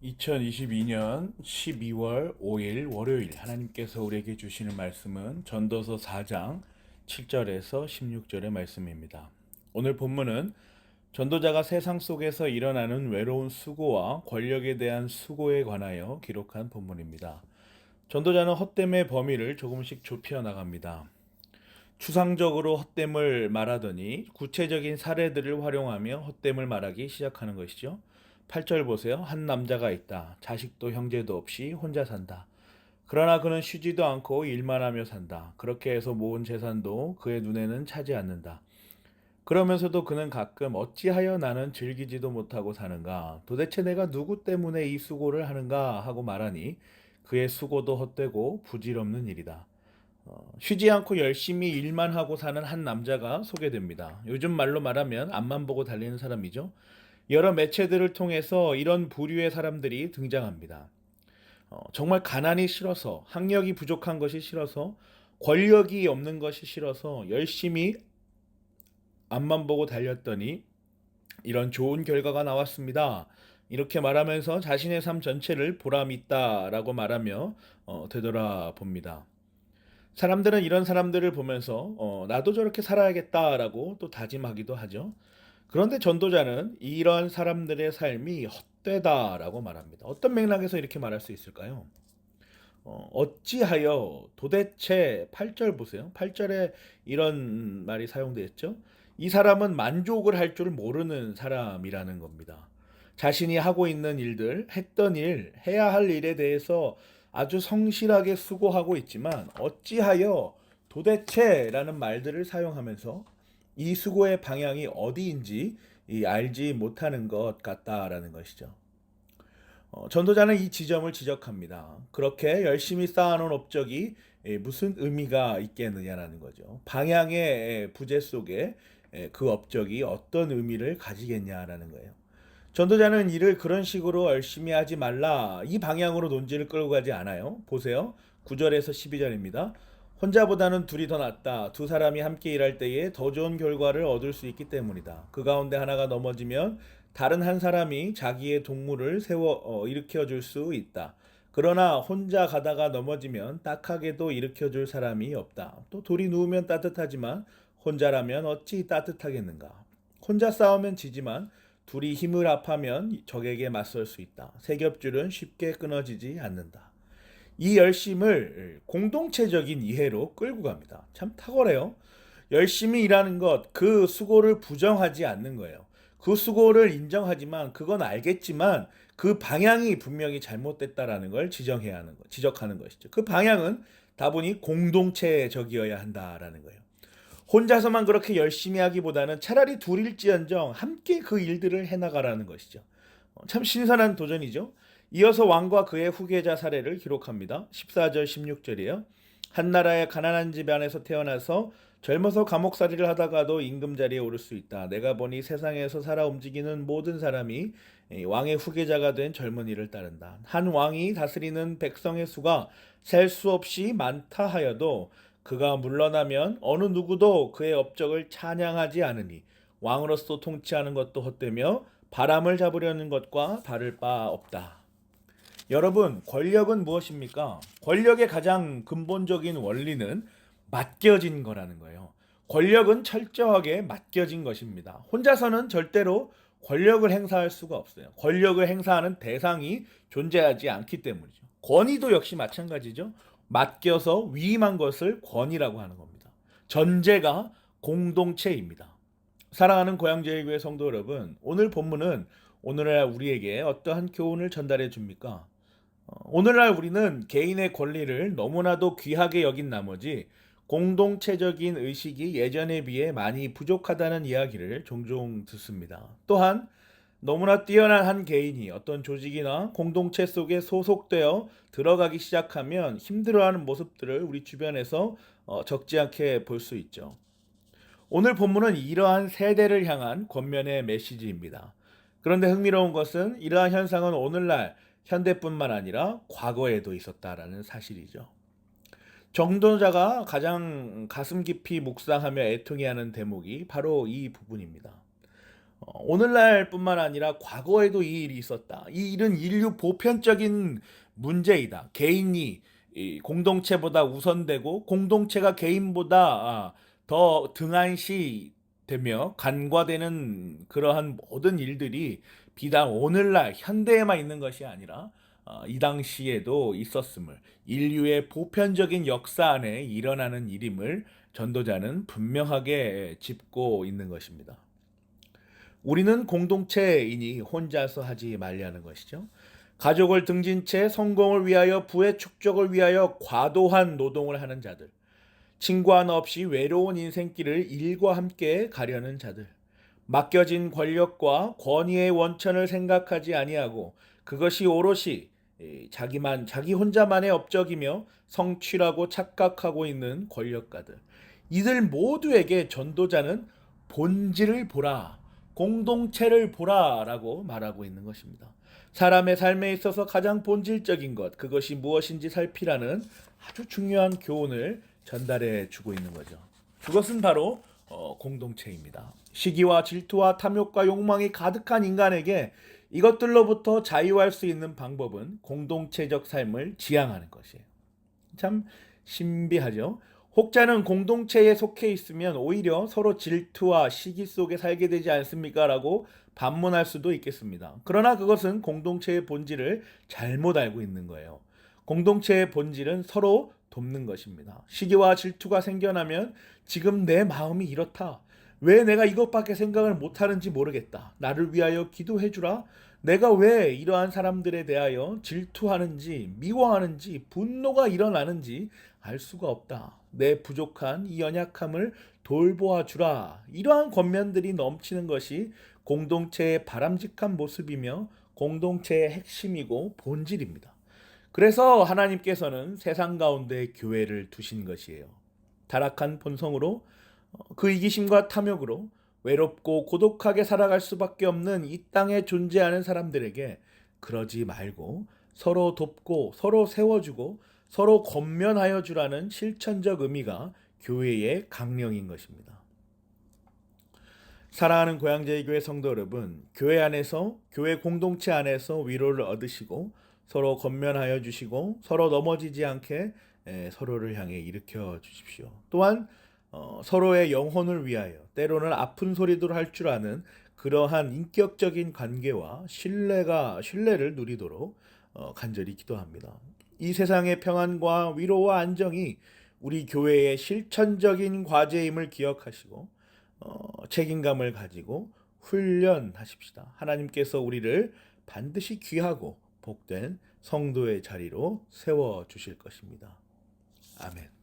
2022년 12월 5일 월요일 하나님께서 우리에게 주시는 말씀은 전도서 4장 7절에서 16절의 말씀입니다. 오늘 본문은 전도자가 세상 속에서 일어나는 외로운 수고와 권력에 대한 수고에 관하여 기록한 본문입니다. 전도자는 헛됨의 범위를 조금씩 좁혀 나갑니다. 추상적으로 헛됨을 말하더니 구체적인 사례들을 활용하며 헛됨을 말하기 시작하는 것이죠. 8절 보세요. 한 남자가 있다. 자식도 형제도 없이 혼자 산다. 그러나 그는 쉬지도 않고 일만 하며 산다. 그렇게 해서 모은 재산도 그의 눈에는 차지 않는다. 그러면서도 그는 가끔 어찌하여 나는 즐기지도 못하고 사는가? 도대체 내가 누구 때문에 이 수고를 하는가? 하고 말하니 그의 수고도 헛되고 부질없는 일이다. 쉬지 않고 열심히 일만 하고 사는 한 남자가 소개됩니다. 요즘 말로 말하면 앞만 보고 달리는 사람이죠. 여러 매체들을 통해서 이런 부류의 사람들이 등장합니다. 정말 가난이 싫어서, 학력이 부족한 것이 싫어서, 권력이 없는 것이 싫어서 열심히 앞만 보고 달렸더니 이런 좋은 결과가 나왔습니다. 이렇게 말하면서 자신의 삶 전체를 보람 있다라고 말하며 되돌아봅니다. 사람들은 이런 사람들을 보면서 나도 저렇게 살아야겠다라고 또 다짐하기도 하죠. 그런데 전도자는 이런 사람들의 삶이 헛되다라고 말합니다. 어떤 맥락에서 이렇게 말할 수 있을까요? 어찌하여 도대체 8절 보세요. 8절에 이런 말이 사용되어 있죠. 이 사람은 만족을 할 줄 모르는 사람이라는 겁니다. 자신이 하고 있는 일들, 했던 일, 해야 할 일에 대해서 아주 성실하게 수고하고 있지만 어찌하여 도대체라는 말들을 사용하면서 이 수고의 방향이 어디인지 알지 못하는 것 같다라는 것이죠. 전도자는 이 지점을 지적합니다. 그렇게 열심히 쌓아놓은 업적이 무슨 의미가 있겠느냐라는 거죠. 방향의 부재 속에 그 업적이 어떤 의미를 가지겠냐라는 거예요. 전도자는 일을 그런 식으로 열심히 하지 말라 이 방향으로 논지를 끌고 가지 않아요. 보세요. 9절에서 12절입니다. 혼자보다는 둘이 더 낫다. 두 사람이 함께 일할 때에 더 좋은 결과를 얻을 수 있기 때문이다. 그 가운데 하나가 넘어지면 다른 한 사람이 자기의 동물을 세워 일으켜 줄 수 있다. 그러나 혼자 가다가 넘어지면 딱하게도 일으켜 줄 사람이 없다. 또 둘이 누우면 따뜻하지만 혼자라면 어찌 따뜻하겠는가. 혼자 싸우면 지지만 둘이 힘을 합하면 적에게 맞설 수 있다. 세 겹줄은 쉽게 끊어지지 않는다. 이 열심을 공동체적인 이해로 끌고 갑니다. 참 탁월해요. 열심히 일하는 것, 그 수고를 부정하지 않는 거예요. 그 수고를 인정하지만 그건 알겠지만 그 방향이 분명히 잘못됐다라는 걸 지적해야 하는 거, 지적하는 것이죠. 그 방향은 다분히 공동체적이어야 한다라는 거예요. 혼자서만 그렇게 열심히 하기보다는 차라리 둘일지언정 함께 그 일들을 해나가라는 것이죠. 참 신선한 도전이죠. 이어서 왕과 그의 후계자 사례를 기록합니다. 14절 16절이에요. 한 나라의 가난한 집안에서 태어나서 젊어서 감옥살이를 하다가도 임금자리에 오를 수 있다. 내가 보니 세상에서 살아 움직이는 모든 사람이 왕의 후계자가 된 젊은이를 따른다. 한 왕이 다스리는 백성의 수가 셀 수 없이 많다 하여도 그가 물러나면 어느 누구도 그의 업적을 찬양하지 않으니 왕으로서 통치하는 것도 헛되며 바람을 잡으려는 것과 다를 바 없다. 여러분, 권력은 무엇입니까? 권력의 가장 근본적인 원리는 맡겨진 거라는 거예요. 권력은 철저하게 맡겨진 것입니다. 혼자서는 절대로 권력을 행사할 수가 없어요. 권력을 행사하는 대상이 존재하지 않기 때문이죠. 권위도 역시 마찬가지죠. 맡겨서 위임한 것을 권위라고 하는 겁니다. 전제가 공동체입니다. 사랑하는 고향제일교회 성도 여러분, 오늘 본문은 오늘날 우리에게 어떠한 교훈을 전달해 줍니까? 오늘날 우리는 개인의 권리를 너무나도 귀하게 여긴 나머지 공동체적인 의식이 예전에 비해 많이 부족하다는 이야기를 종종 듣습니다. 또한 너무나 뛰어난 한 개인이 어떤 조직이나 공동체 속에 소속되어 들어가기 시작하면 힘들어하는 모습들을 우리 주변에서 적지 않게 볼 수 있죠. 오늘 본문은 이러한 세대를 향한 권면의 메시지입니다. 그런데 흥미로운 것은 이러한 현상은 오늘날 현대뿐만 아니라 과거에도 있었다라는 사실이죠. 정도자가 가장 가슴 깊이 묵상하며 애통해하는 대목이 바로 이 부분입니다. 오늘날뿐만 아니라 과거에도 이 일이 있었다. 이 일은 인류 보편적인 문제이다. 개인이 이 공동체보다 우선되고 공동체가 개인보다 더 등한시되며 간과되는 그러한 모든 일들이 비단 오늘날 현대에만 있는 것이 아니라 이 당시에도 있었음을, 인류의 보편적인 역사 안에 일어나는 일임을 전도자는 분명하게 짚고 있는 것입니다. 우리는 공동체이니 혼자서 하지 말라는 것이죠. 가족을 등진 채 성공을 위하여 부의 축적을 위하여 과도한 노동을 하는 자들, 친구 하나 없이 외로운 인생길을 일과 함께 가려는 자들, 맡겨진 권력과 권위의 원천을 생각하지 아니하고 그것이 오롯이 자기 혼자만의 업적이며 성취라고 착각하고 있는 권력가들, 이들 모두에게 전도자는 본질을 보라, 공동체를 보라라고 말하고 있는 것입니다. 사람의 삶에 있어서 가장 본질적인 것, 그것이 무엇인지 살피라는 아주 중요한 교훈을 전달해 주고 있는 거죠. 그것은 바로 공동체입니다. 시기와 질투와 탐욕과 욕망이 가득한 인간에게 이것들로부터 자유할 수 있는 방법은 공동체적 삶을 지향하는 것이에요. 참 신비하죠. 혹자는 공동체에 속해 있으면 오히려 서로 질투와 시기 속에 살게 되지 않습니까? 라고 반문할 수도 있겠습니다. 그러나 그것은 공동체의 본질을 잘못 알고 있는 거예요. 공동체의 본질은 서로 돕는 것입니다. 시기와 질투가 생겨나면 지금 내 마음이 이렇다. 왜 내가 이것밖에 생각을 못하는지 모르겠다. 나를 위하여 기도해주라. 내가 왜 이러한 사람들에 대하여 질투하는지, 미워하는지, 분노가 일어나는지 알 수가 없다. 내 부족한 이 연약함을 돌보아 주라. 이러한 권면들이 넘치는 것이 공동체의 바람직한 모습이며 공동체의 핵심이고 본질입니다. 그래서 하나님께서는 세상 가운데 교회를 두신 것이에요. 타락한 본성으로 그 이기심과 탐욕으로 외롭고 고독하게 살아갈 수밖에 없는 이 땅에 존재하는 사람들에게 그러지 말고 서로 돕고 서로 세워주고 서로 권면하여 주라는 실천적 의미가 교회의 강령인 것입니다. 사랑하는 고향제일교회 성도 여러분, 교회 안에서, 교회 공동체 안에서 위로를 얻으시고 서로 권면하여 주시고 서로 넘어지지 않게 서로를 향해 일으켜 주십시오. 또한 서로의 영혼을 위하여 때로는 아픈 소리도 할 줄 아는 그러한 인격적인 관계와 신뢰를 누리도록 간절히 기도합니다. 이 세상의 평안과 위로와 안정이 우리 교회의 실천적인 과제임을 기억하시고 책임감을 가지고 훈련하십시다. 하나님께서 우리를 반드시 귀하고 복된 성도의 자리로 세워 주실 것입니다. 아멘.